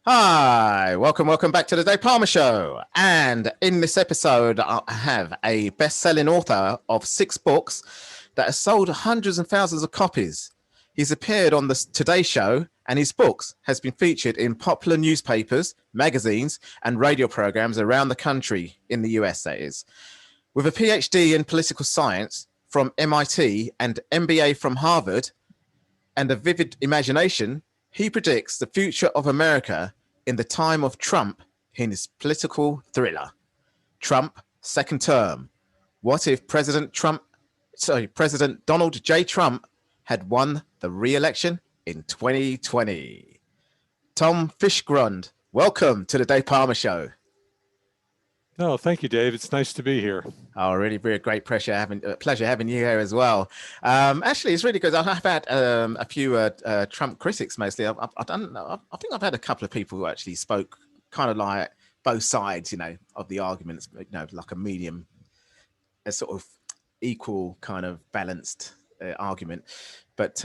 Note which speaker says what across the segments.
Speaker 1: Hi, welcome back to the Dave Palmer Show. And in this episode, I have a best-selling author of 6 books that has sold hundreds and thousands of copies. He's appeared on the Today Show, and his books has been featured in popular newspapers, magazines, and radio programs around the country, in the US, that is. With a PhD in political science from MIT and MBA from Harvard, and a vivid imagination, he predicts the future of America in the time of Trump in his political thriller, Trump Second Term. What if President Donald J. Trump had won the re-election in 2020? Tom Fischgrund, welcome to the Dave Palmer Show.
Speaker 2: Oh, thank you, Dave. It's nice to be here.
Speaker 1: Oh, really, really great pleasure having you here as well. Actually, it's really good. I've had a few Trump critics mostly. I think I've had a couple of people who actually spoke kind of like both sides, of the arguments, like a medium, a sort of equal kind of balanced argument. But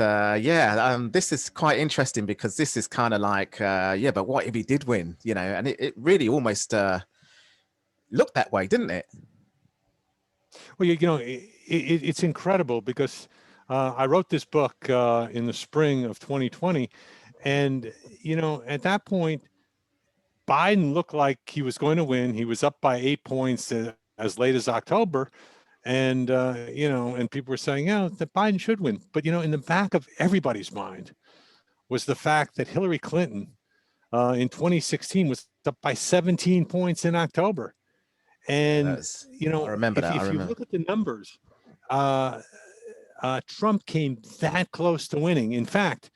Speaker 1: this is quite interesting because this is kind of like, but what if he did win? And it really almost looked that way, didn't it?
Speaker 2: Well, it's incredible because I wrote this book in the spring of 2020. And, at that point, Biden looked like he was going to win. He was up by 8 points as late as October. And, and people were saying, that Biden should win. But, in the back of everybody's mind was the fact that Hillary Clinton in 2016 was up by 17 points in October. And,
Speaker 1: I remember that.
Speaker 2: If you look at the numbers, Trump came that close to winning. In fact,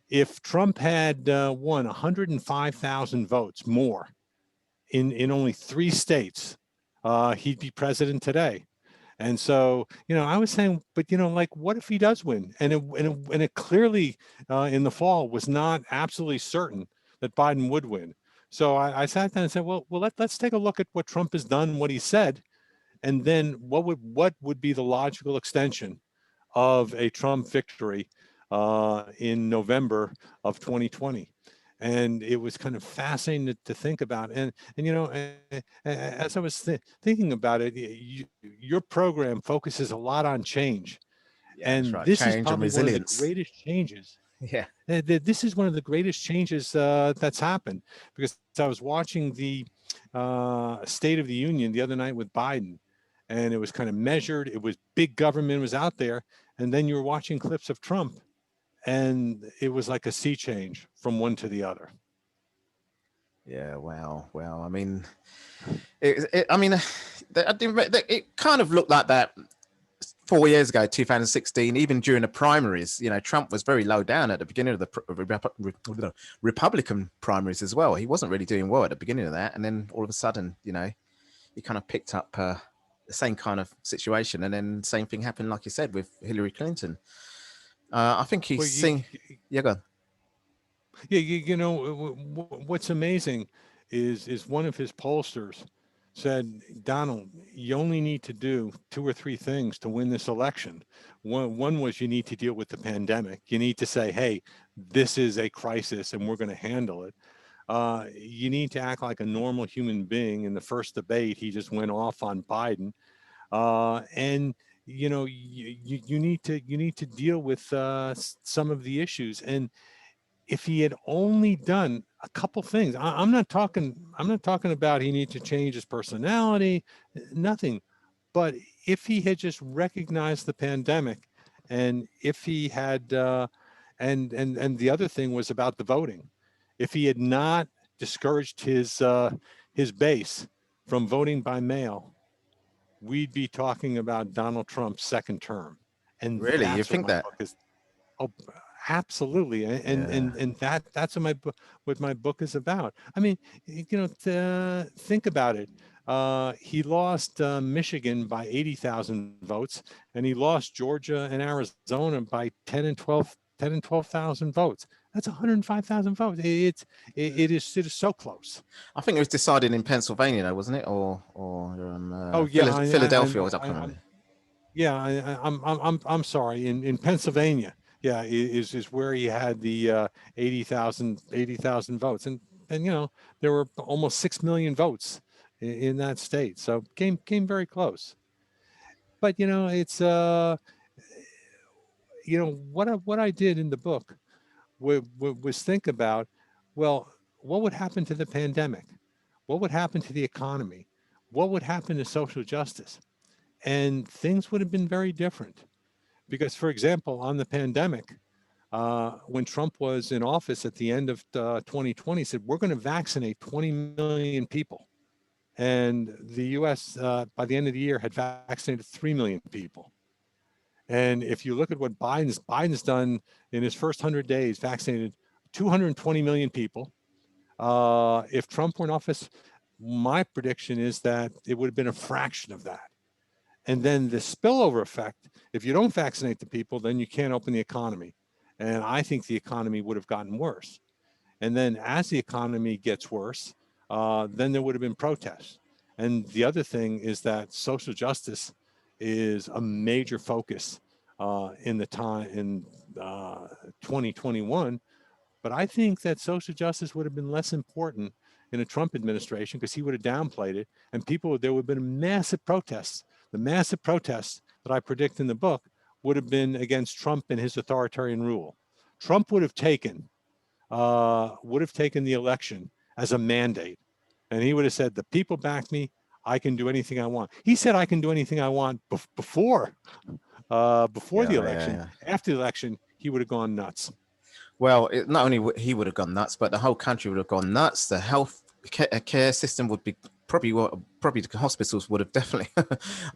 Speaker 2: if Trump had won 105,000 votes more in only 3 states, he'd be president today. And so, I was saying, but, what if he does win? And it clearly in the fall was not absolutely certain that Biden would win. So I sat down and said, well, let's take a look at what Trump has done, what he said, and then what would be the logical extension of a Trump victory in November of 2020. And it was kind of fascinating to think about. And as I was thinking about it, your program focuses a lot on change.
Speaker 1: Yeah,
Speaker 2: and
Speaker 1: right.
Speaker 2: this
Speaker 1: Change
Speaker 2: is probably one of the greatest changes.
Speaker 1: Yeah.
Speaker 2: This is one of the greatest changes that's happened, because I was watching the State of the Union the other night with Biden, and it was kind of measured. It was big government was out there. And then you were watching clips of Trump, and it was like a sea change from one to the other.
Speaker 1: Yeah. Well, I mean, it kind of looked like that 4 years ago, 2016, even during the primaries. Trump was very low down at the beginning of the Republican primaries as well. He wasn't really doing well at the beginning of that. And then all of a sudden, he kind of picked up the same kind of situation. And then same thing happened, like you said, with Hillary Clinton. I think he's seeing. Yeah, go on.
Speaker 2: Yeah, what's amazing is one of his pollsters said, Donald, you only need to do 2 or 3 things to win this election. One was you need to deal with the pandemic. You need to say, hey, this is a crisis and we're going to handle it. You need to act like a normal human being. In the first debate, he just went off on Biden. And you need to deal with some of the issues. And if he had only done a couple things, I'm not talking about he needs to change his personality, nothing. But if he had just recognized the pandemic, and if he had, and the other thing was about the voting, if he had not discouraged his base from voting by mail, we'd be talking about Donald Trump's second term. And
Speaker 1: really, you think that?
Speaker 2: Oh, absolutely. And that's what my book is about. I mean, think about it. He lost Michigan by 80,000 votes, and he lost Georgia and Arizona by 10 and 12,000 votes. That's 105,000 votes. It is so close.
Speaker 1: I think it was decided in Pennsylvania, though, wasn't it? Or Philadelphia. I can't remember.
Speaker 2: Yeah, I'm sorry. In Pennsylvania, yeah, is where he had the 80,000 votes, and and there were almost 6 million votes in that state, so came very close. But it's what I did in the book was think about, well, what would happen to the pandemic? What would happen to the economy? What would happen to social justice? And things would have been very different. Because, for example, on the pandemic, when Trump was in office at the end of 2020, he said, we're going to vaccinate 20 million people. And the US, by the end of the year, had vaccinated 3 million people. And if you look at what Biden's done in his first 100 days, vaccinated 220 million people. If Trump were in office, my prediction is that it would have been a fraction of that. And then the spillover effect, if you don't vaccinate the people, then you can't open the economy. And I think the economy would have gotten worse. And then as the economy gets worse, then there would have been protests. And the other thing is that social justice is a major focus in 2021. But I think that social justice would have been less important in a Trump administration because he would have downplayed it, and there would have been massive protests. The massive protests that I predict in the book would have been against Trump and his authoritarian rule. Trump would have taken the election as a mandate, and he would have said, "The people back me. I can do anything I want." He said, "I can do anything I want" before the election.
Speaker 1: Yeah.
Speaker 2: After the election, he would have gone nuts.
Speaker 1: Well, not only he would have gone nuts, but the whole country would have gone nuts. The health care system would be probably the hospitals would have definitely.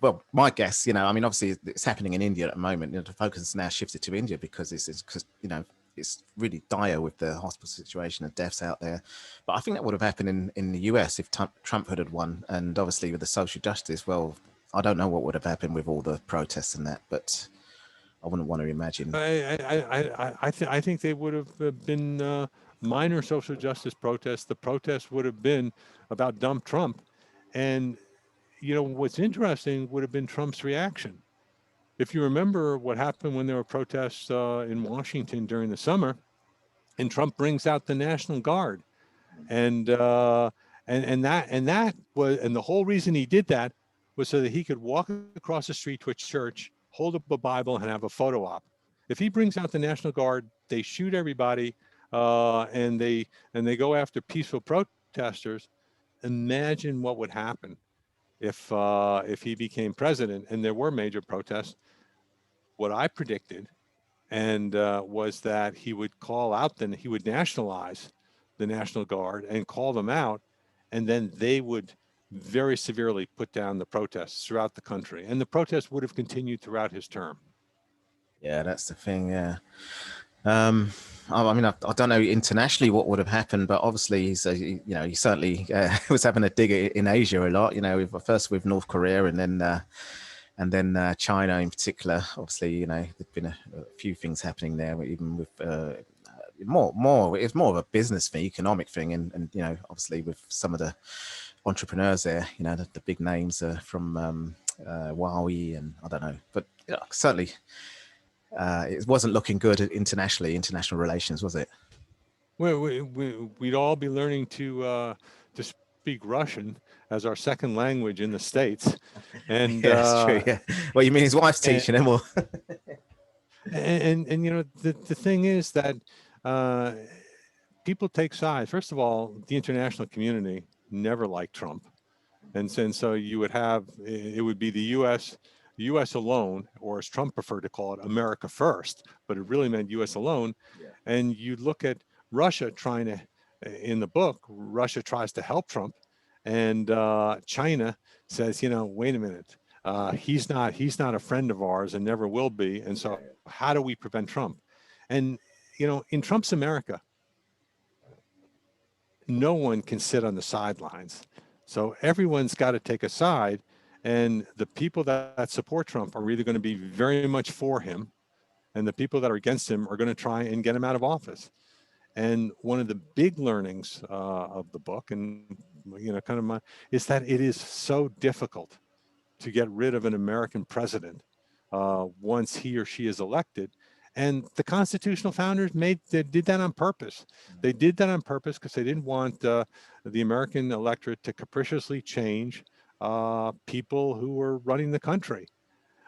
Speaker 1: Well, my guess, I mean, obviously it's happening in India at the moment. The focus is now shifted to India because it's really dire with the hospital situation and deaths out there. But I think that would have happened in the US if Trump had won, and obviously with the social justice. Well, I don't know what would have happened with all the protests and that, but I wouldn't want to imagine.
Speaker 2: I think they would have been minor social justice protests. The protests would have been about dump Trump, and what's interesting would have been Trump's reaction. If you remember what happened when there were protests in Washington during the summer, and Trump brings out the National Guard, and the whole reason he did that was so that he could walk across the street to a church, hold up a Bible, and have a photo op. If he brings out the National Guard, they shoot everybody, and they go after peaceful protesters. Imagine what would happen if he became president and there were major protests. What I predicted and was that he would he would nationalize the National Guard and call them out, and then they would very severely put down the protests throughout the country, and the protests would have continued throughout his term.
Speaker 1: Yeah, that's the thing. Yeah. I mean, I don't know internationally what would have happened, but obviously, he certainly was having a dig in Asia a lot. First with North Korea, and then China in particular. Obviously, there've been a few things happening there, even with more. It's more of a business thing, economic thing, and obviously with some of the entrepreneurs there, the big names from Huawei, and I don't know, but certainly. It wasn't looking good internationally, international relations, was it?
Speaker 2: Well, we'd all be learning to speak Russian as our second language in the States, and
Speaker 1: yeah, that's true. Yeah. Well, you mean his wife's teaching him, or?
Speaker 2: and the thing is that people take sides. First of all, the international community never liked Trump, and so you would have it would be the U.S. alone, or as Trump preferred to call it, America first, but it really meant U.S. alone. Yeah. And you look at Russia trying to, in the book, Russia tries to help Trump, and China says, wait a minute, he's not a friend of ours and never will be. And so how do we prevent Trump? And, in Trump's America, no one can sit on the sidelines. So everyone's got to take a side. And the people that support Trump are either going to be very much for him, and the people that are against him are going to try and get him out of office. And one of the big learnings of the book, and is that it is so difficult to get rid of an American president once he or she is elected. And the constitutional founders they did that on purpose. They did that on purpose because they didn't want the American electorate to capriciously change people who were running the country.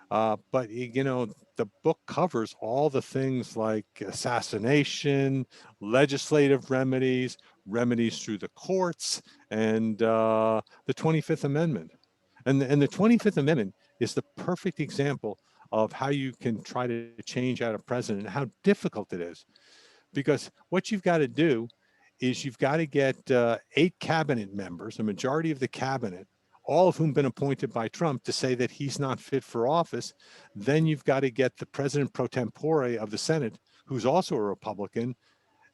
Speaker 2: But the book covers all the things like assassination, legislative remedies, remedies through the courts, and the 25th Amendment. And the 25th Amendment is the perfect example of how you can try to change out a president and how difficult it is. Because what you've got to do is you've got to get 8 cabinet members, a majority of the cabinet, all of whom been appointed by Trump, to say that he's not fit for office. Then you've got to get the president pro tempore of the Senate, who's also a Republican,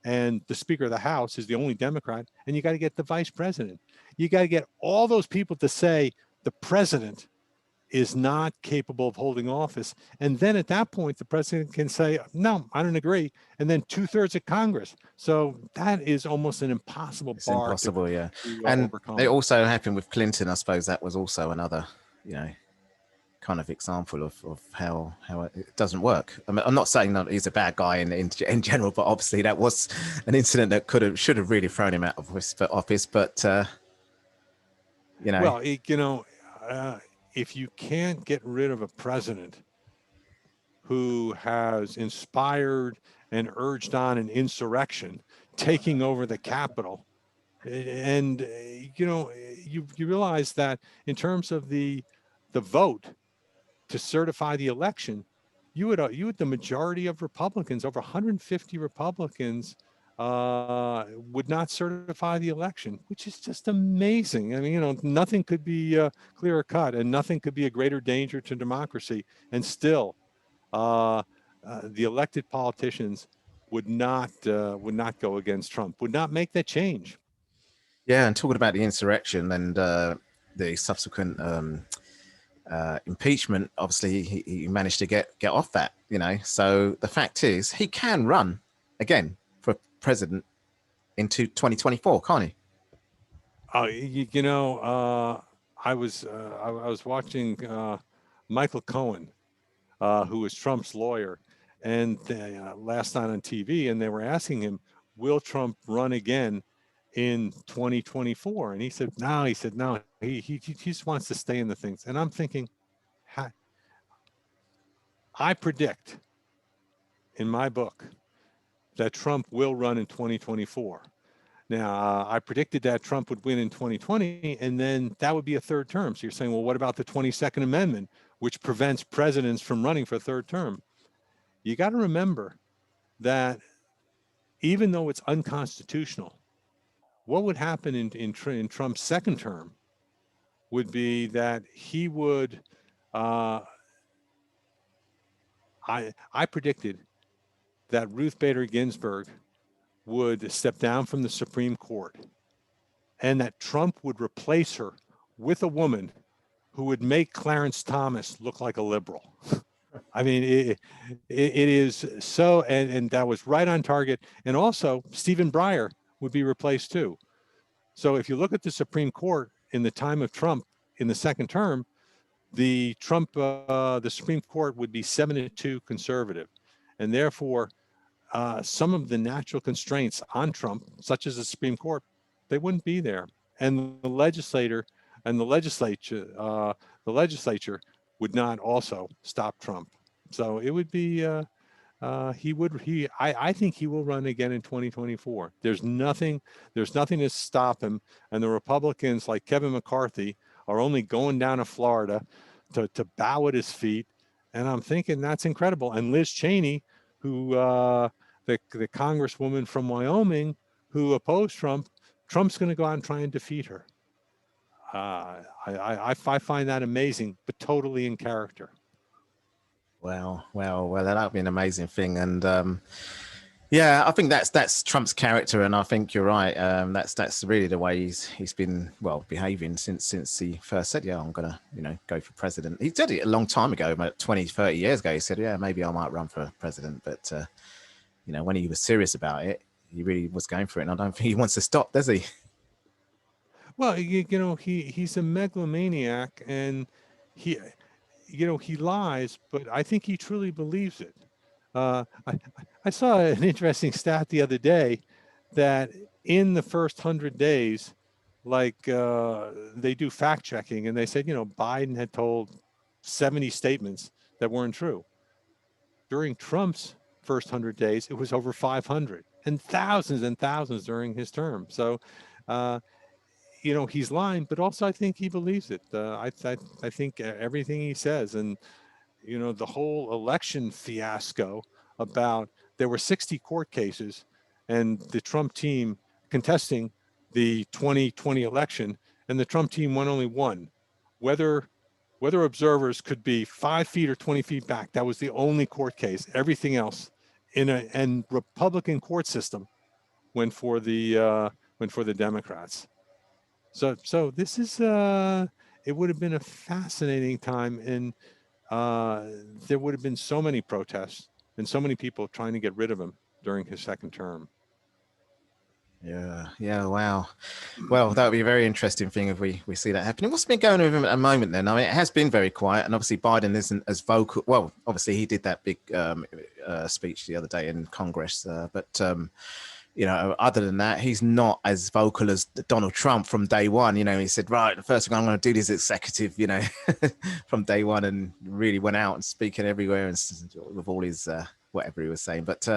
Speaker 2: and the Speaker of the House is the only Democrat, and you got to get the vice president. You got to get all those people to say the president is not capable of holding office. And then at that point, the president can say, no, I don't agree. And then 2/3 of Congress. So that is almost an impossible
Speaker 1: It's
Speaker 2: bar
Speaker 1: impossible, yeah.
Speaker 2: to
Speaker 1: And
Speaker 2: overcome.
Speaker 1: it also happened with Clinton. I suppose that was also another, kind of example of how it doesn't work. I mean, I'm not saying that he's a bad guy in general, but obviously that was an incident that should have really thrown him out of office. But
Speaker 2: Well, if you can't get rid of a president who has inspired and urged on an insurrection, taking over the Capitol, and you realize that in terms of the vote to certify the election, you would the majority of Republicans, over 150 Republicans, would not certify the election, which is just amazing. I mean, nothing could be clearer cut, and nothing could be a greater danger to democracy. And still, the elected politicians would not go against Trump, would not make that change.
Speaker 1: yeah, and talking about the insurrection and the subsequent impeachment, obviously he managed to get off that. So the fact is, he can run again for president into 2024, can't he?
Speaker 2: I was watching Michael Cohen, who was Trump's lawyer, and last night on TV, and they were asking him, "Will Trump run again in 2024?" And he said, "No." He said, "No. He just wants to stay in the things." And I'm thinking, I predict in my book that Trump will run in 2024. Now, I predicted that Trump would win in 2020, and then that would be a third term. So you're saying, well, what about the 22nd Amendment, which prevents presidents from running for a third term? You got to remember that even though it's unconstitutional, what would happen in Trump's second term would be that he would, I predicted that Ruth Bader Ginsburg would step down from the Supreme Court, and that Trump would replace her with a woman who would make Clarence Thomas look like a liberal. I mean, it is so, and that was right on target. And also, Stephen Breyer would be replaced too. So if you look at the Supreme Court in the time of Trump in the second term, the Supreme Court would be 7-2 conservative, and therefore some of the natural constraints on Trump, such as the Supreme Court, they wouldn't be there, and the legislature would not also stop Trump. So it would be I think he will run again in 2024. There's nothing to stop him, and the Republicans like Kevin McCarthy are only going down to Florida to bow at his feet, and I'm thinking that's incredible. And Liz Cheney, who the congresswoman from Wyoming who opposed Trump, Trump's going to go out and try and defeat her. I find that amazing, but totally in character.
Speaker 1: Well, that would be an amazing thing. And yeah, I think that's Trump's character, and I think you're right. That's really the way he's been behaving since he first said, yeah, I'm gonna go for president. He did it a long time ago, about 20, 30 years ago. He said, yeah, maybe I might run for president, but when he was serious about it, he really was going for it, and I don't think he wants to stop, does he?
Speaker 2: Well, he's a megalomaniac, and he lies, but I think he truly believes it. I saw an interesting stat the other day that in the first 100 days, like they do fact checking, and they said, Biden had told 70 statements that weren't true. During Trump's first 100 days, it was over 500 and thousands during his term. So, uh, he's lying, but also I think he believes it. I think everything he says, and the whole election fiasco about there were 60 court cases and the Trump team contesting the 2020 election, and the Trump team won only one. Whether observers could be 5 feet or 20 feet back, that was the only court case. Everything else in and Republican court system went for the Democrats. So this is it would have been a fascinating time, and there would have been so many protests and so many people trying to get rid of him during his second term.
Speaker 1: Yeah, wow. Well, that would be a very interesting thing if we see that happening. What's been going on with him at the moment then? I mean, it has been very quiet, and obviously Biden isn't as vocal. Well, obviously he did that big speech the other day in Congress, but other than that, he's not as vocal as Donald Trump from day one. He said, right, the first thing I'm going to do is executive, from day one, and really went out and speaking everywhere and with all his whatever he was saying. But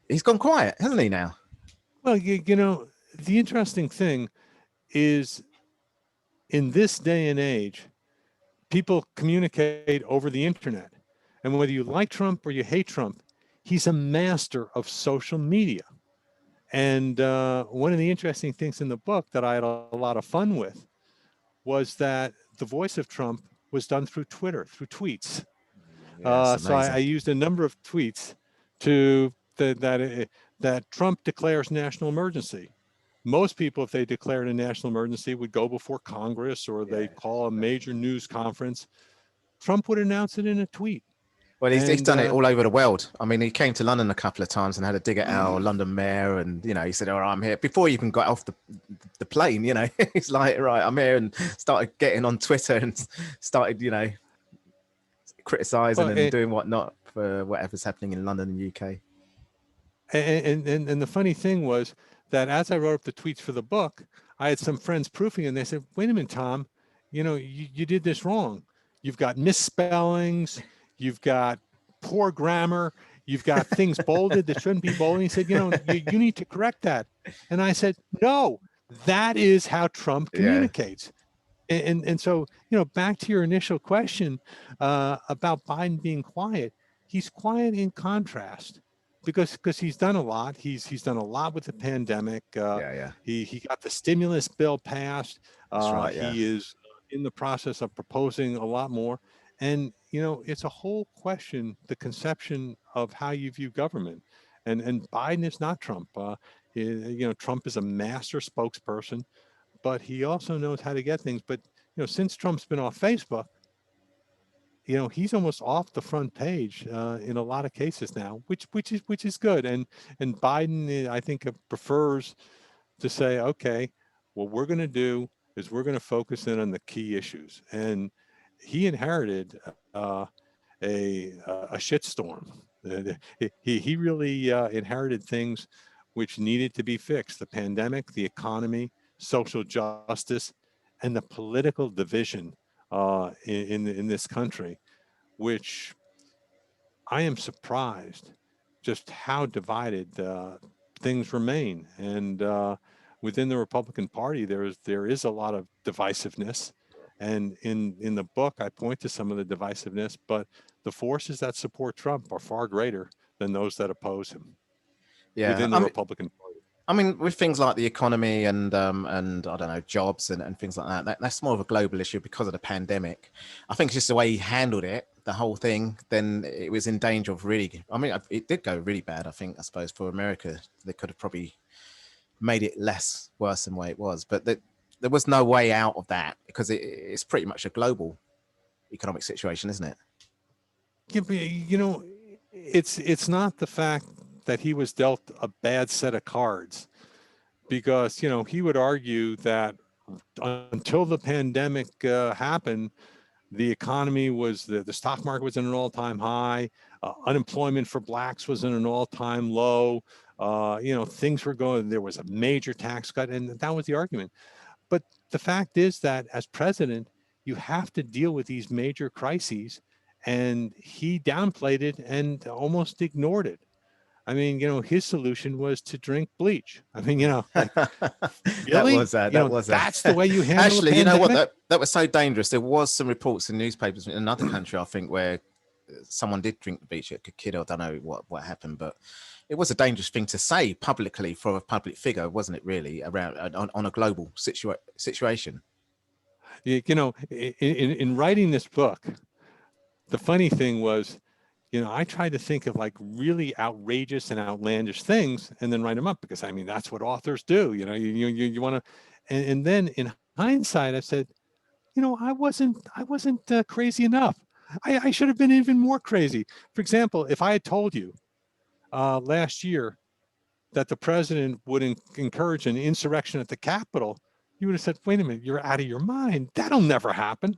Speaker 1: he's gone quiet, hasn't he now?
Speaker 2: Well, the interesting thing is in this day and age, people communicate over the internet. And whether you like Trump or you hate Trump, he's a master of social media. And one of the interesting things in the book that I had a lot of fun with was that the voice of Trump was done through Twitter, through tweets. So I used a number of tweets to that Trump declares national emergency. Most people, if they declared a national emergency, would go before Congress or they call a major news conference. Trump would announce it in a tweet.
Speaker 1: Well, he's done it all over the world. I mean, he came to London a couple of times and had a dig at our London mayor, and he said, "All right, I'm here." Before he even got off the plane, he's like, "Right, I'm here," and started getting on Twitter and started, criticizing and doing whatnot for whatever's happening in London and UK.
Speaker 2: And the funny thing was that as I wrote up the tweets for the book, I had some friends proofing, and they said, "Wait a minute, Tom, you did this wrong. You've got misspellings, you've got poor grammar, you've got things bolded that shouldn't be bolded." He said, you need to correct that. And I said, no, that is how Trump communicates. And so, back to your initial question about Biden being quiet, he's quiet in contrast because he's done a lot. He's done a lot with the pandemic. He got the stimulus bill passed.
Speaker 1: That's right,
Speaker 2: He is in the process of proposing a lot more. And, it's a whole question, the conception of how you view government. And Biden is not Trump. Trump is a master spokesperson, but he also knows how to get things. But, since Trump's been off Facebook, he's almost off the front page in a lot of cases now, which is good. And Biden, I think, prefers to say, okay, what we're going to do is we're going to focus in on the key issues. And he inherited a shitstorm. He really inherited things which needed to be fixed: the pandemic, the economy, social justice, and the political division in this country, which I am surprised just how divided things remain. And within the Republican Party, there is a lot of divisiveness. And in the book, I point to some of the divisiveness, but the forces that support Trump are far greater than those that oppose him within the Republican Party.
Speaker 1: I mean, with things like the economy and I don't know, jobs and things like that's more of a global issue because of the pandemic. I think it's just the way he handled it, the whole thing. Then it was in danger of really. I mean, it did go really bad. I think, I suppose, for America, they could have probably made it worse than the way it was. But there was no way out of that because it's pretty much a global economic situation, isn't it?
Speaker 2: It's not the fact that he was dealt a bad set of cards, because he would argue that until the pandemic happened, The economy was, the stock market was at an all-time high. Unemployment for blacks was at an all-time low. Things were going, there was a major tax cut, and that was the argument. But the fact is that as president, you have to deal with these major crises, and he downplayed it and almost ignored it. I mean, his solution was to drink bleach. I mean, like,
Speaker 1: That
Speaker 2: really?
Speaker 1: was that. That was
Speaker 2: That's the way you handle a
Speaker 1: Actually, you know what?
Speaker 2: pandemic?
Speaker 1: That was so dangerous. There was some reports in newspapers in another country, I think, where someone did drink the beach. A kid, I don't know what happened, but it was a dangerous thing to say publicly for a public figure, wasn't it? Really, around on a global situation.
Speaker 2: In writing this book, the funny thing was, I tried to think of like really outrageous and outlandish things and then write them up, because I mean, that's what authors do. You want to, and then in hindsight, I said, I wasn't crazy enough. I should have been even more crazy. For example, if I had told you last year that the president would encourage an insurrection at the Capitol, you would have said, wait a minute, you're out of your mind. That'll never happen.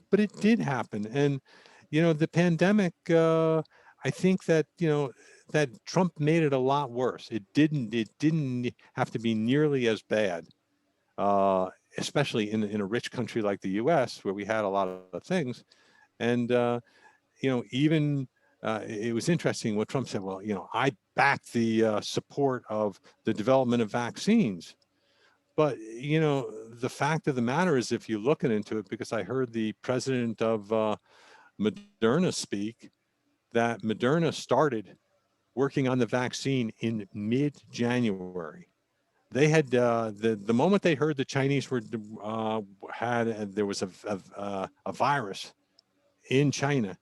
Speaker 2: But it did happen. And, the pandemic, I think that, that Trump made it a lot worse. It didn't have to be nearly as bad, especially in a rich country like the US, where we had a lot of things. And, even it was interesting what Trump said. Well, I back the support of the development of vaccines. But, the fact of the matter is, if you look into it, because I heard the president of Moderna speak, that Moderna started working on the vaccine in mid-January. They had the moment they heard the Chinese were there was a virus in China.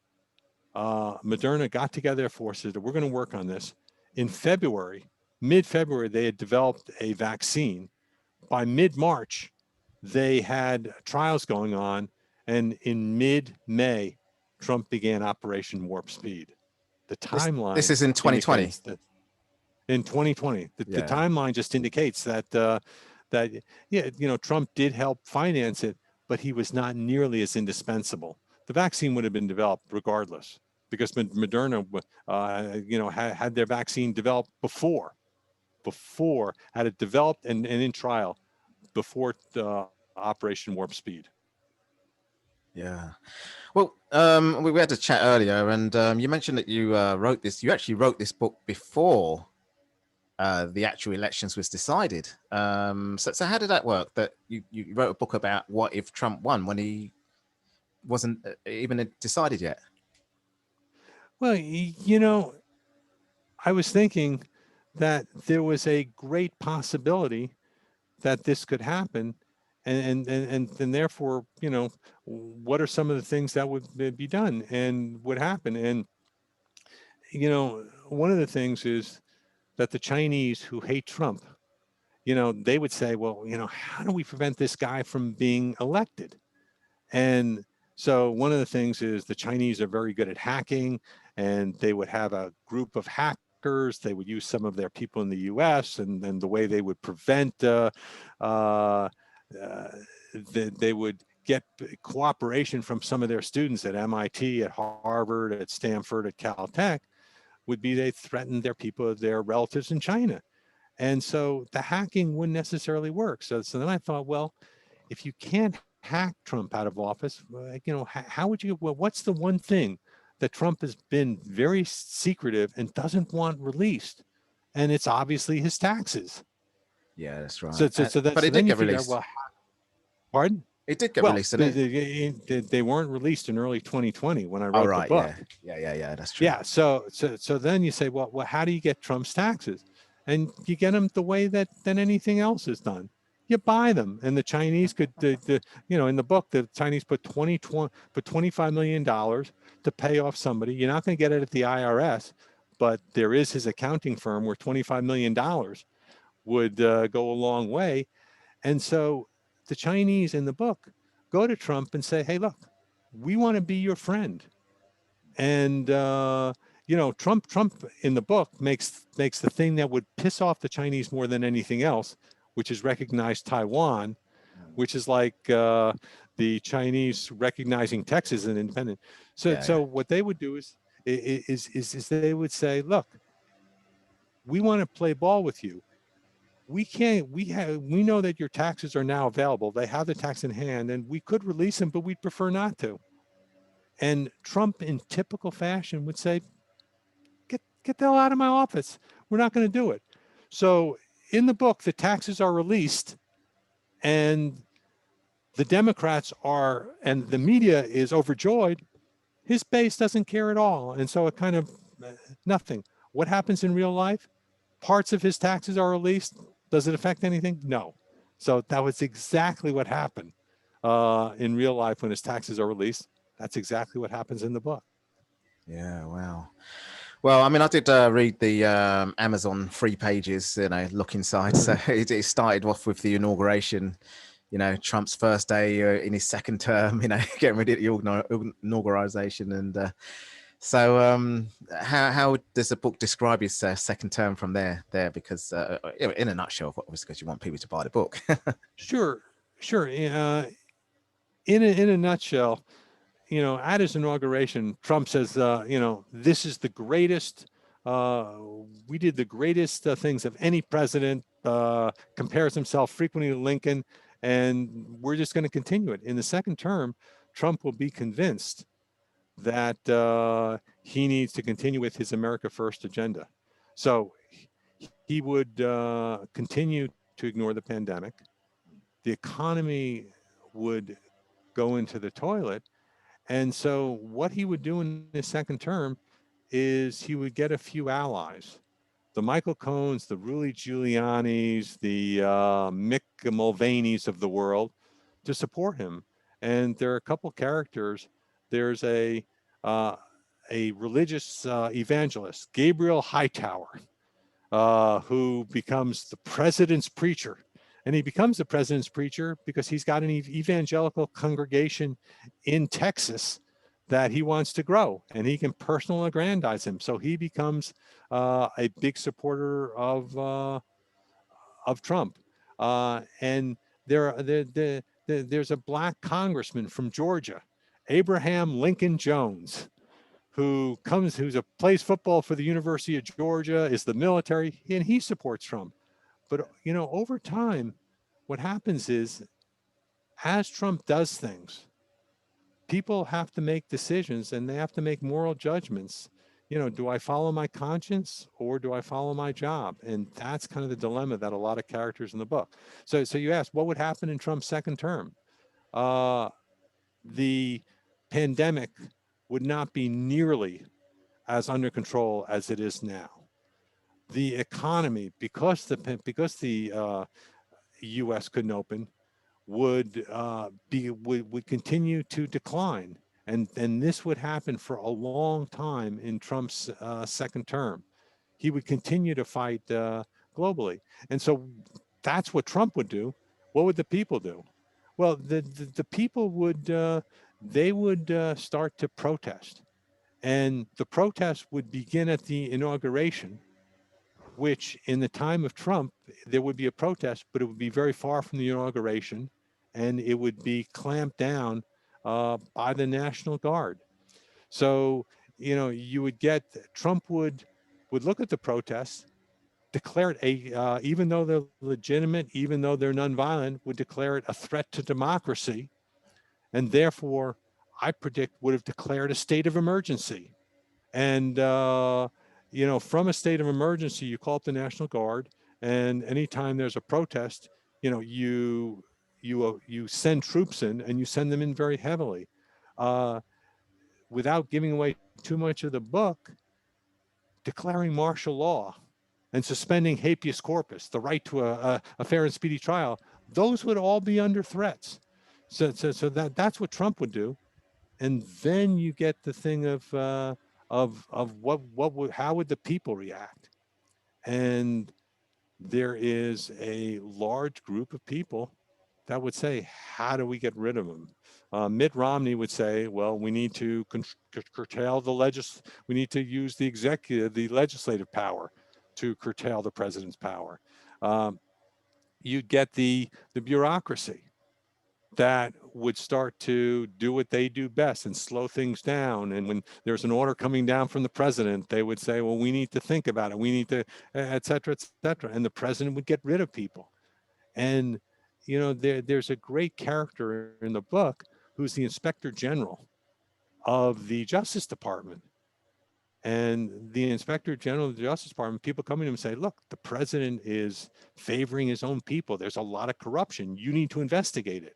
Speaker 2: Moderna got together their forces that we're going to work on this. In February, mid-February, they had developed a vaccine. By mid-March, they had trials going on, and in mid-May, Trump began Operation Warp Speed. The timeline
Speaker 1: This is in 2020.
Speaker 2: that in 2020, the
Speaker 1: Yeah.
Speaker 2: timeline just indicates that Trump did help finance it, but he was not nearly as indispensable. The vaccine would have been developed regardless, because Moderna, had their vaccine developed before, had it developed and in trial before Operation Warp Speed.
Speaker 1: Yeah. Well, we had a chat earlier, and you mentioned that you wrote this. You actually wrote this book before the actual elections was decided. So how did that work? That you wrote a book about what if Trump won when he wasn't even decided yet?
Speaker 2: Well, I was thinking that there was a great possibility that this could happen, and therefore, what are some of the things that would be done and would happen? And one of the things is that the Chinese who hate Trump, they would say, well, how do we prevent this guy from being elected? And so one of the things is the Chinese are very good at hacking, and they would have a group of hackers. They would use some of their people in the US, and then the way they would prevent, they would get cooperation from some of their students at MIT, at Harvard, at Stanford, at Caltech, would be they threatened their people, their relatives in China. And so the hacking wouldn't necessarily work. So then I thought, well, if you can't hack Trump out of office, how would you, well, what's the one thing that Trump has been very secretive and doesn't want released? And it's obviously his taxes.
Speaker 1: Yeah, that's right.
Speaker 2: So
Speaker 1: but it did get released.
Speaker 2: Well, pardon?
Speaker 1: It did get released, didn't
Speaker 2: it? They weren't released in early 2020 when I wrote the book.
Speaker 1: Yeah, that's true.
Speaker 2: Yeah, so then you say, well, how do you get Trump's taxes? And you get them the way that anything else is done. You buy them, and the Chinese could, in the book, the Chinese put $25 million to pay off somebody. You're not going to get it at the IRS, but there is his accounting firm where $25 million would go a long way. And so the Chinese in the book go to Trump and say, hey, look, we want to be your friend. And, Trump in the book makes the thing that would piss off the Chinese more than anything else, which is recognize Taiwan, which is like the Chinese recognizing Texas as an independent. So,
Speaker 1: Yeah,
Speaker 2: so
Speaker 1: yeah,
Speaker 2: what they would do is they would say, look, we want to play ball with you. We can't. We know that your taxes are now available. They have the tax in hand, and we could release them, but we'd prefer not to. And Trump, in typical fashion, would say, get the hell out of my office. We're not going to do it. So in the book, the taxes are released, and the Democrats are, and the media is overjoyed. His base doesn't care at all. And so it kind of nothing. What happens in real life? Parts of his taxes are released. Does it affect anything? No. So that was exactly what happened in real life when his taxes are released. That's exactly what happens in the book.
Speaker 1: yeah. Wow. Well, I mean, I did read the Amazon free pages, look inside. So it started off with the inauguration, Trump's first day in his second term, getting ready at the inauguration. And how does the book describe his second term from there? Because in a nutshell, obviously, because you want people to buy the book.
Speaker 2: Sure, sure. In a nutshell, at his inauguration, Trump says, this is the greatest. Uh, we did the greatest things of any president. Compares himself frequently to Lincoln, and we're just going to continue it. In the second term, Trump will be convinced that he needs to continue with his America First agenda. So he would continue to ignore the pandemic. The economy would go into the toilet. And so what he would do in his second term is he would get a few allies, the Michael Cohns, the Rudy Giulianis, the Mick Mulvaney's of the world, to support him. And there are a couple characters. There's uh, a religious evangelist, Gabriel Hightower, who becomes the president's preacher. And he becomes the president's preacher because he's got an evangelical congregation in Texas that he wants to grow, and he can personally aggrandize him. So he becomes a big supporter of Trump. And there's a black congressman from Georgia, Abraham Lincoln Jones, who's plays football for the University of Georgia, is the military, and he supports Trump. But over time, what happens is, as Trump does things, people have to make decisions and they have to make moral judgments. Do I follow my conscience or do I follow my job? And that's kind of the dilemma that a lot of characters in the book. So you asked, what would happen in Trump's second term? The pandemic would not be nearly as under control as it is now. The economy, because the U.S. couldn't open, would continue to decline, and this would happen for a long time in Trump's second term. He would continue to fight globally, and so that's what Trump would do. What would the people do? Well, the people would they would start to protest, and the protest would begin at the inauguration, which in the time of Trump, there would be a protest, but it would be very far from the inauguration, and it would be clamped down by the National Guard. So, you would get Trump would look at the protests, declare it even though they're legitimate, even though they're nonviolent, would declare it a threat to democracy, and therefore, I predict would have declared a state of emergency. And from a state of emergency, you call up the National Guard, and anytime there's a protest, you send troops in, and you send them in very heavily. Uh, Without giving away too much of the book, declaring martial law and suspending habeas corpus, the right to a fair and speedy trial, those would all be under threats. So that's what Trump would do. And then you get the thing of how would the people react? And there is a large group of people that would say, how do we get rid of him? Mitt Romney would say, well, we need to curtail we need to use the legislative power to curtail the president's power. You'd get the bureaucracy. that would start to do what they do best and slow things down. And when there's an order coming down from the president, they would say, well, we need to think about it. We need to, et cetera, et cetera. And the president would get rid of people. And, there's a great character in the book who's the inspector general of the Justice Department. And the inspector general of the Justice Department, people come to him and say, look, the president is favoring his own people. There's a lot of corruption. You need to investigate it.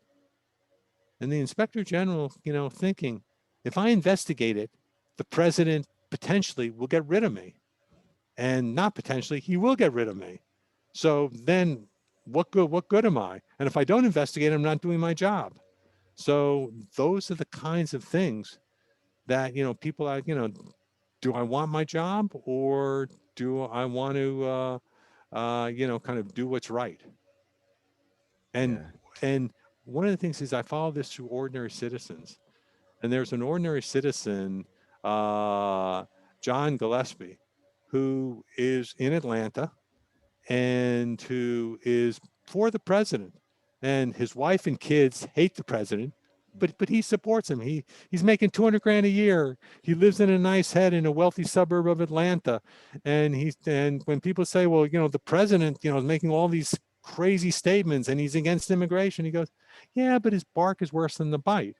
Speaker 2: And the inspector general, thinking, if I investigate it, the president potentially will get rid of me. And not potentially, he will get rid of me. So then what good am I? And if I don't investigate, I'm not doing my job. So those are the kinds of things that, people are, do I want my job, or do I want to, kind of do what's right? And,
Speaker 1: Yeah.
Speaker 2: and one of the things is I follow this through ordinary citizens. And there's an ordinary citizen, John Gillespie, who is in Atlanta and who is for the president. And his wife and kids hate the president, but he supports him. He's making 200 grand a year. He lives in a nice head in a wealthy suburb of Atlanta. And when people say, well, the president, is making all these crazy statements and he's against immigration, he goes, yeah, but his bark is worse than the bite.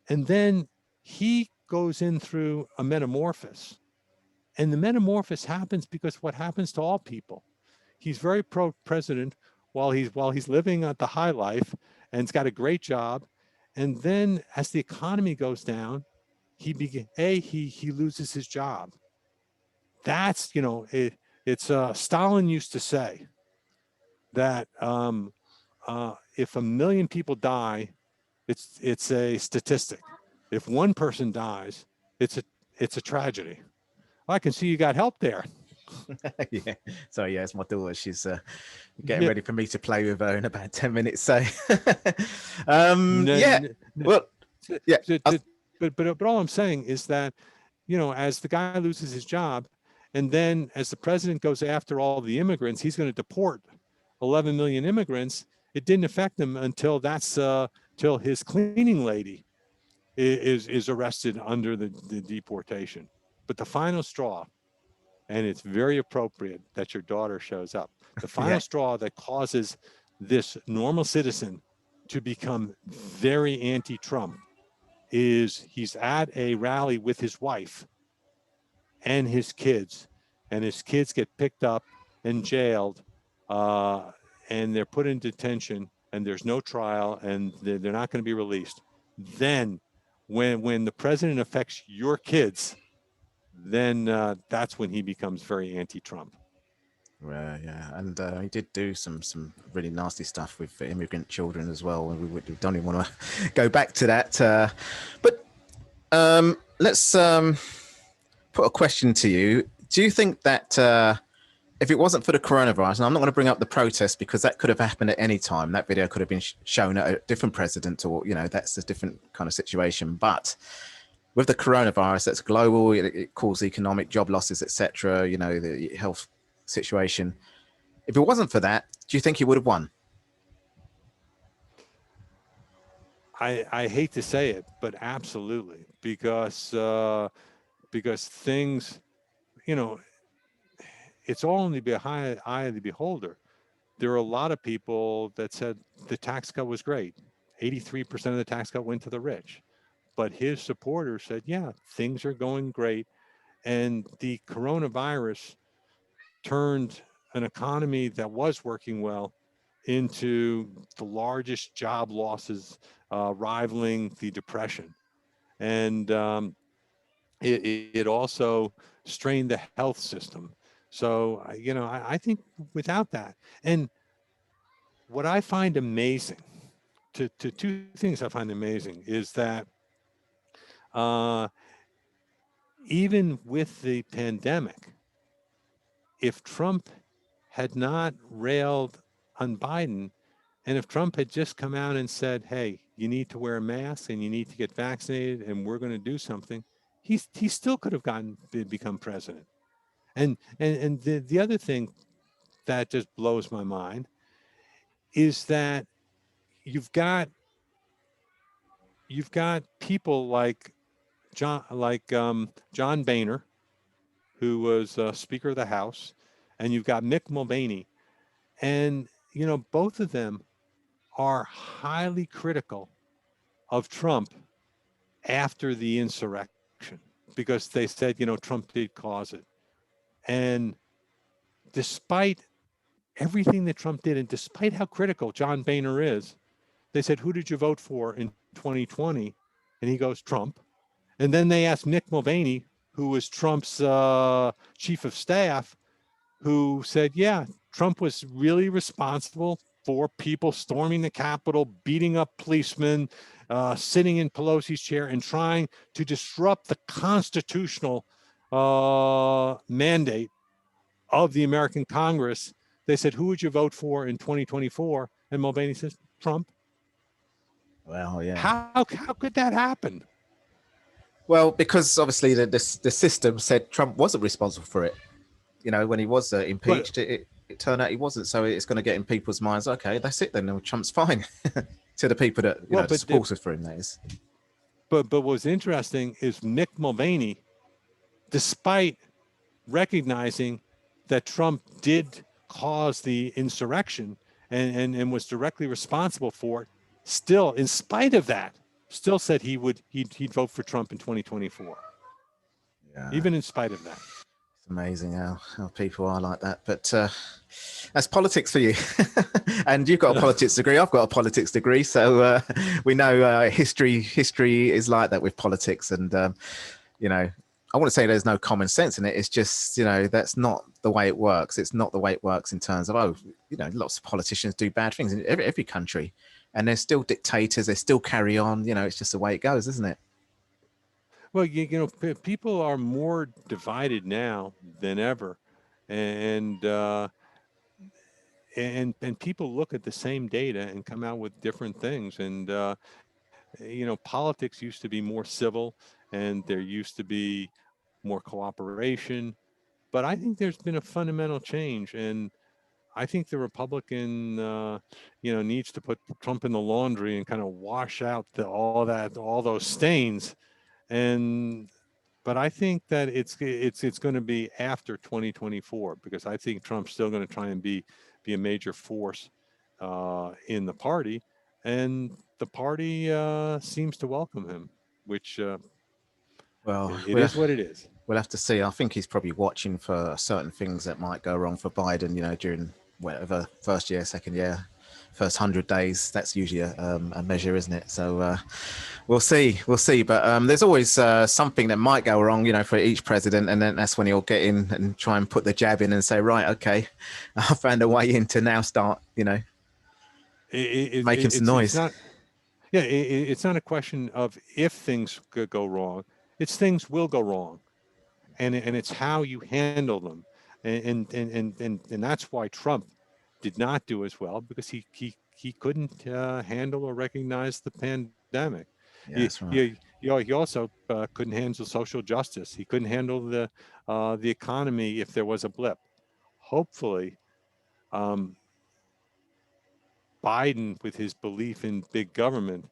Speaker 2: And then he goes in through a metamorphosis. And the metamorphosis happens because what happens to all people. He's very pro-president while he's living at the high life and he's got a great job. And then as the economy goes down, he loses his job. That's, it's Stalin used to say that if 1 million people die, it's a statistic. If one person dies, it's a tragedy. Well, I can see you got help there.
Speaker 1: Yeah. So yeah, it's my daughter. She's getting ready for me to play with her in about 10 minutes. So yeah. Well, yeah.
Speaker 2: But all I'm saying is that, as the guy loses his job, and then as the president goes after all the immigrants, he's going to deport 11 million immigrants. It didn't affect him until till his cleaning lady is arrested under the deportation. But the final straw, and it's very appropriate that your daughter shows up, the final straw that causes this normal citizen to become very anti-Trump is he's at a rally with his wife and his kids get picked up and jailed, and they're put in detention, and there's no trial, and they're not going to be released. Then when the president affects your kids, then that's when he becomes very anti-Trump.
Speaker 1: Yeah, and he did do some really nasty stuff with immigrant children as well, and we don't even want to go back to that. But let's put a question to you. Do you think that if it wasn't for the coronavirus, and I'm not going to bring up the protest because that could have happened at any time, that video could have been shown at a different president, or that's a different kind of situation, but with the coronavirus, that's global, it caused economic job losses, etc., the health situation. If it wasn't for that, do you think he would have won?
Speaker 2: I hate to say it, but absolutely, because things, it's all in the eye of the beholder. There are a lot of people that said the tax cut was great. 83% of the tax cut went to the rich. But his supporters said, yeah, things are going great. And the coronavirus turned an economy that was working well into the largest job losses, rivaling the Depression. And it also strained the health system. So, I think without that, and what I find amazing, to two things I find amazing is that even with the pandemic, if Trump had not railed on Biden, and if Trump had just come out and said, hey, you need to wear a mask and you need to get vaccinated and we're going to do something, he still could have become president. And the other thing that just blows my mind is that you've got you've got people like John Boehner, who was Speaker of the House, and you've got Mick Mulvaney, and both of them are highly critical of Trump after the insurrection because they said Trump did cause it, and despite everything that Trump did, and despite how critical John Boehner is, they said, "Who did you vote for in 2020?" And he goes, "Trump." And then they asked Mick Mulvaney, who was Trump's chief of staff, who said, yeah, Trump was really responsible for people storming the Capitol, beating up policemen, sitting in Pelosi's chair, and trying to disrupt the constitutional mandate of the American Congress. They said, who would you vote for in 2024? And Mulvaney says, Trump.
Speaker 1: Well, yeah.
Speaker 2: How could that happen?
Speaker 1: Well, because obviously the system said Trump wasn't responsible for it. When he was impeached, it turned out he wasn't. So it's going to get in people's minds, okay, that's it then. Trump's fine. To the people that supported for him, that is.
Speaker 2: But what's interesting is Mick Mulvaney, despite recognizing that Trump did cause the insurrection and was directly responsible for it, still, in spite of that, still said he'd vote for Trump in 2024. Yeah. Even in spite of that.
Speaker 1: It's amazing how people are like that. But that's politics for you. And you've got a politics degree. I've got a politics degree. So we know history is like that with politics. And, I want to say there's no common sense in it. It's just, that's not the way it works. It's not the way it works in terms of, lots of politicians do bad things in every country. And they're still dictators. They still carry on. It's just the way it goes, isn't it?
Speaker 2: Well, people are more divided now than ever, and people look at the same data and come out with different things. And politics used to be more civil, and there used to be more cooperation. But I think there's been a fundamental change, and I think the Republican, needs to put Trump in the laundry and kind of wash out all those stains. But I think that it's going to be after 2024, because I think Trump's still going to try and be a major force in the party, and the party seems to welcome him, which it is what it is.
Speaker 1: We'll have to see. I think he's probably watching for certain things that might go wrong for Biden, during whatever first year, second year, first 100 days. That's usually a measure, isn't it? So we'll see. But there's always something that might go wrong, for each president. And then that's when he'll get in and try and put the jab in and say, right, okay, I found a way in to now start, making some noise.
Speaker 2: It's not a question of if things could go wrong. It's things will go wrong. And it's how you handle them. And that's why Trump did not do as well, because he couldn't handle or recognize the pandemic.
Speaker 1: Yeah, that's right.
Speaker 2: He also couldn't handle social justice. He couldn't handle the economy if there was a blip. Hopefully, Biden, with his belief in big government,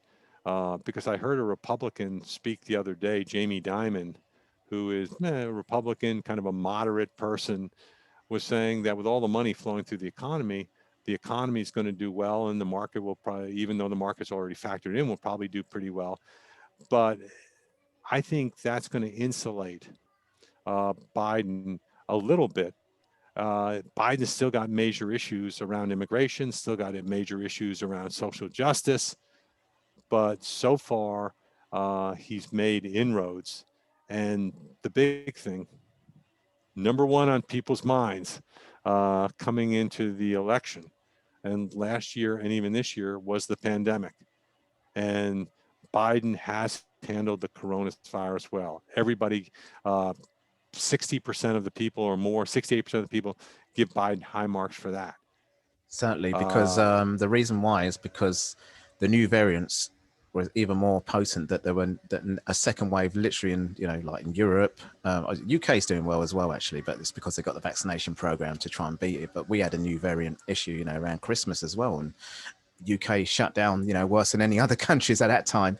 Speaker 2: because I heard a Republican speak the other day, Jamie Dimon, who is a Republican, kind of a moderate person, was saying that with all the money flowing through the economy is going to do well, and the market will probably, even though the market's already factored in, will probably do pretty well. But I think that's going to insulate Biden a little bit. Biden's still got major issues around immigration, still got major issues around social justice, but so far he's made inroads. And the big thing, number one on people's minds coming into the election, and last year and even this year, was the pandemic. And Biden has handled the coronavirus well. Everybody, 60% of the people or more, 68% of the people give Biden high marks for that.
Speaker 1: Certainly, because the reason why is because the new variants were even more potent, that a second wave literally like in Europe. UK is doing well as well, actually, but it's because they got the vaccination program to try and beat it. But we had a new variant issue, around Christmas as well. And UK shut down, worse than any other countries at that time.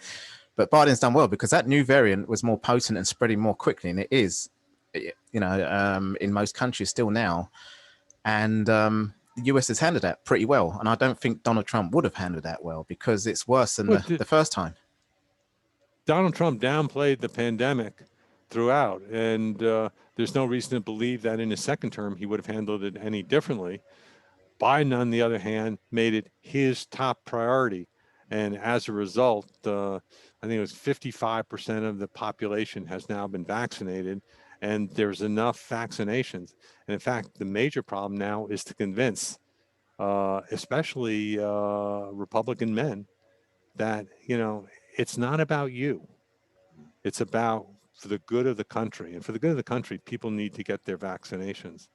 Speaker 1: But Biden's done well because that new variant was more potent and spreading more quickly, and it is, in most countries still now. And the US has handled that pretty well. And I don't think Donald Trump would have handled that well because it's worse than the first time.
Speaker 2: Donald Trump downplayed the pandemic throughout, and there's no reason to believe that in his second term he would have handled it any differently. Biden, on the other hand, made it his top priority. And as a result, I think it was 55% of the population has now been vaccinated, and there's enough vaccinations. And in fact, the major problem now is to convince, especially Republican men, that, it's not about you. It's about for the good of the country. And for the good of the country, people need to get their vaccinations.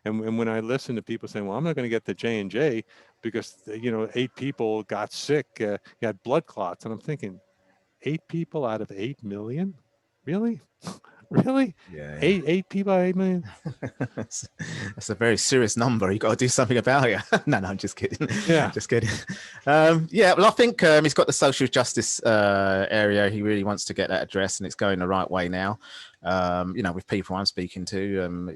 Speaker 2: And when I listen to people saying, well, I'm not going to get the J&J because, 8 people got sick, had blood clots. And I'm thinking, 8 people out of 8 million? Really? Really?
Speaker 1: Yeah.
Speaker 2: Eight people out of 8 million?
Speaker 1: That's a very serious number. You got to do something about it. No, I'm just kidding.
Speaker 2: Yeah.
Speaker 1: Just kidding. Well, I think he's got the social justice area. He really wants to get that addressed, and it's going the right way now. With people I'm speaking to,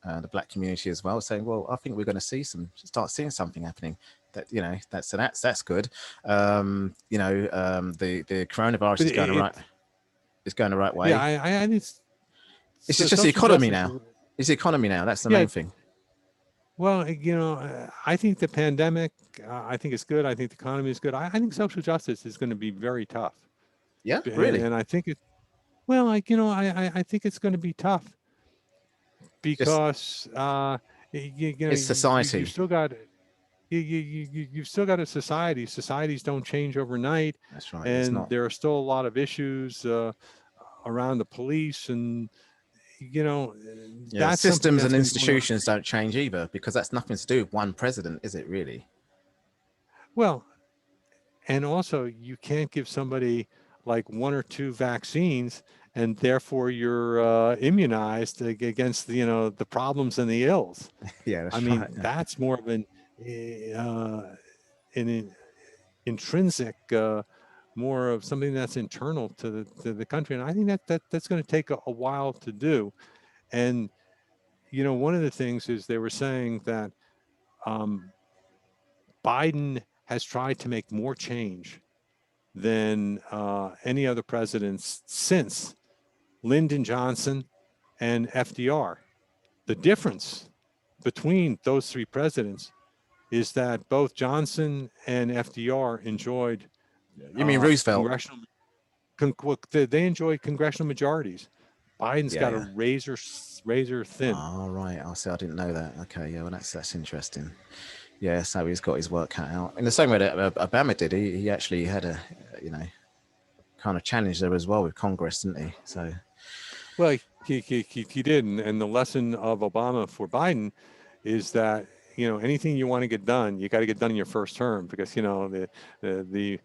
Speaker 1: the black community as well, saying, well, I think we're going to start seeing something happening. That's good. The coronavirus is going the right. It's going the right way.
Speaker 2: Yeah,
Speaker 1: it's just the economy now. It's the economy now. That's the main thing.
Speaker 2: Well, I think the pandemic, I think it's good. I think the economy is good. I think social justice is going to be very tough.
Speaker 1: Yeah, really.
Speaker 2: And I think I think it's going to be tough because
Speaker 1: it's society.
Speaker 2: You've still got a society. Societies don't change overnight.
Speaker 1: That's right.
Speaker 2: And there are still a lot of issues around the police, and
Speaker 1: systems and institutions don't change either, because that's nothing to do with one president, is it really?
Speaker 2: Well, and also you can't give somebody like 1 or 2 vaccines and therefore you're immunized against the problems and the ills.
Speaker 1: Yeah,
Speaker 2: that's more of an intrinsic, more of something that's internal to the country. And I think that's going to take a while to do. And, one of the things is they were saying that Biden has tried to make more change than any other presidents since Lyndon Johnson and FDR. The difference between those 3 presidents is that both Johnson and FDR enjoyed.
Speaker 1: You mean Roosevelt?
Speaker 2: They enjoyed congressional majorities. Biden's got a razor thin.
Speaker 1: Oh, right. I see. I didn't know that. Okay. Yeah. Well, that's interesting. Yeah. So he's got his work cut out in the same way that Obama did. He actually had a, kind of challenge there as well with Congress, didn't he? So.
Speaker 2: Well, he did. And the lesson of Obama for Biden is that, anything you want to get done, you got to get done in your first term, because, the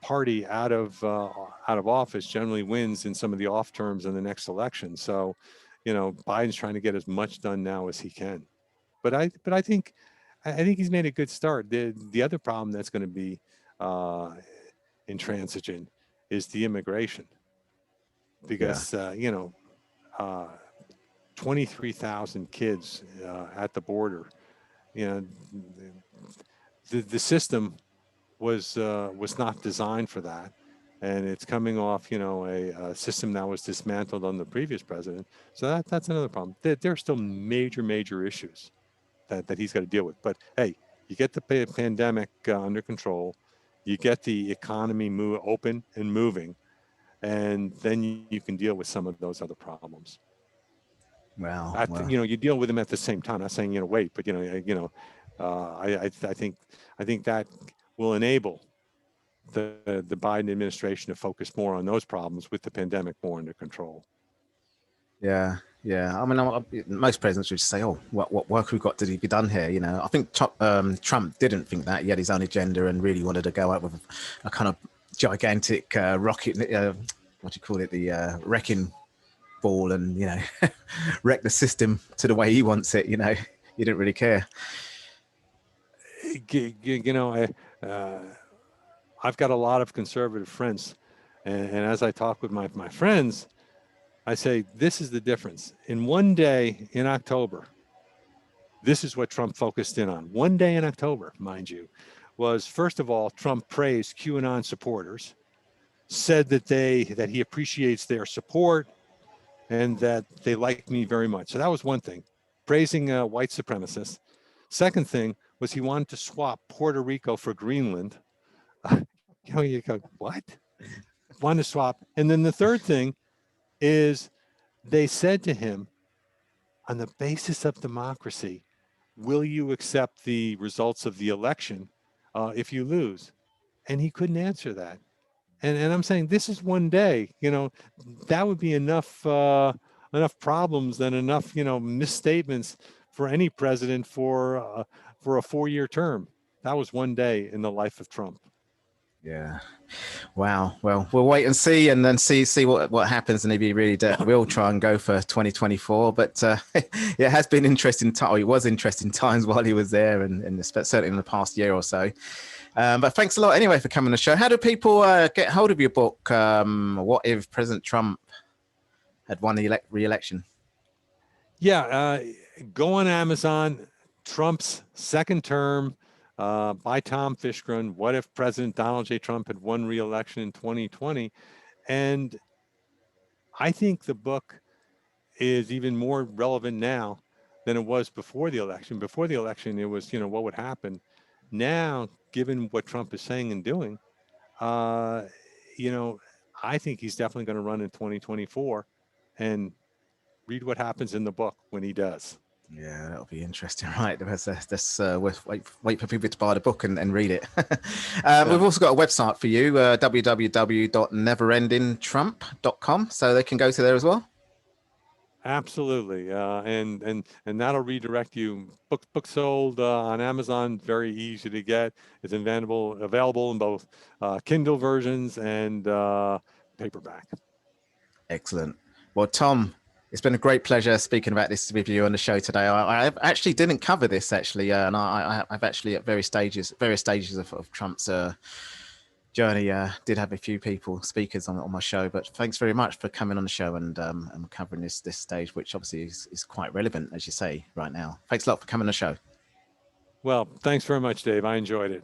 Speaker 2: party out of office generally wins in some of the off terms in the next election. So, Biden's trying to get as much done now as he can. But I think he's made a good start. The other problem that's going to be intransigent is the immigration, because 23,000 kids at the border. The system was not designed for that, and it's coming off a system that was dismantled under the previous president. So that's another problem. There are still major issues that he's got to deal with. But hey, you get the pandemic under control, you get the economy open and moving, and then you can deal with some of those other problems.
Speaker 1: Well,
Speaker 2: you deal with them at the same time. Not saying wait, but I think that will enable the Biden administration to focus more on those problems with the pandemic more under control.
Speaker 1: Yeah. I mean, most presidents would say, "Oh, what work we've got to be done here?" I think Trump didn't think that. He had his own agenda and really wanted to go out with a kind of gigantic rocket. What do you call it? The wrecking ball, and wreck the system to the way he wants it. He didn't really care.
Speaker 2: I've got a lot of conservative friends, and as I talk with my friends, I say this is the difference. In one day in October, this is what Trump focused in on. One day in October, mind you, was first of all, Trump praised QAnon supporters, said that he appreciates their support and that they like me very much. So that was one thing, praising white supremacists. Second thing was he wanted to swap Puerto Rico for Greenland. You go, what? Wanted to swap. And then the third thing is they said to him, on the basis of democracy, will you accept the results of the election if you lose? And he couldn't answer that. And I'm saying this is one day, that would be enough problems and enough, misstatements for any president for a 4-year term. That was one day in the life of Trump.
Speaker 1: Yeah. Wow. Well, we'll wait and see, and then see what happens, and if he really will try and go for 2024. But it has been interesting. It was interesting times while he was there, and certainly in the past year or so. But thanks a lot anyway for coming on the show. How do people get hold of your book? What if President Trump had won the re-election?
Speaker 2: Yeah, go on Amazon. Trump's second term by Tom Fischgrund. What if President Donald J. Trump had won re-election in 2020? And I think the book is even more relevant now than it was before the election. Before the election, it was, what would happen. Now, given what Trump is saying and doing, I think he's definitely going to run in 2024, and read what happens in the book when he does.
Speaker 1: Yeah, that'll be interesting, right? Let's wait for people to buy the book and read it. We've also got a website for you, www.neverendingtrump.com, so they can go to there as well.
Speaker 2: Absolutely, and that'll redirect you. Book sold on Amazon, very easy to get. It's available in both Kindle versions and paperback.
Speaker 1: Excellent. Well, Tom, it's been a great pleasure speaking about this with you on the show today. I actually didn't cover this and I've actually at various stages of Trump's journey did have a few speakers on my show. But thanks very much for coming on the show and covering this stage, which obviously is quite relevant, as you say, right now. Thanks a lot for coming on the show.
Speaker 2: Well, thanks very much, Dave. I enjoyed it.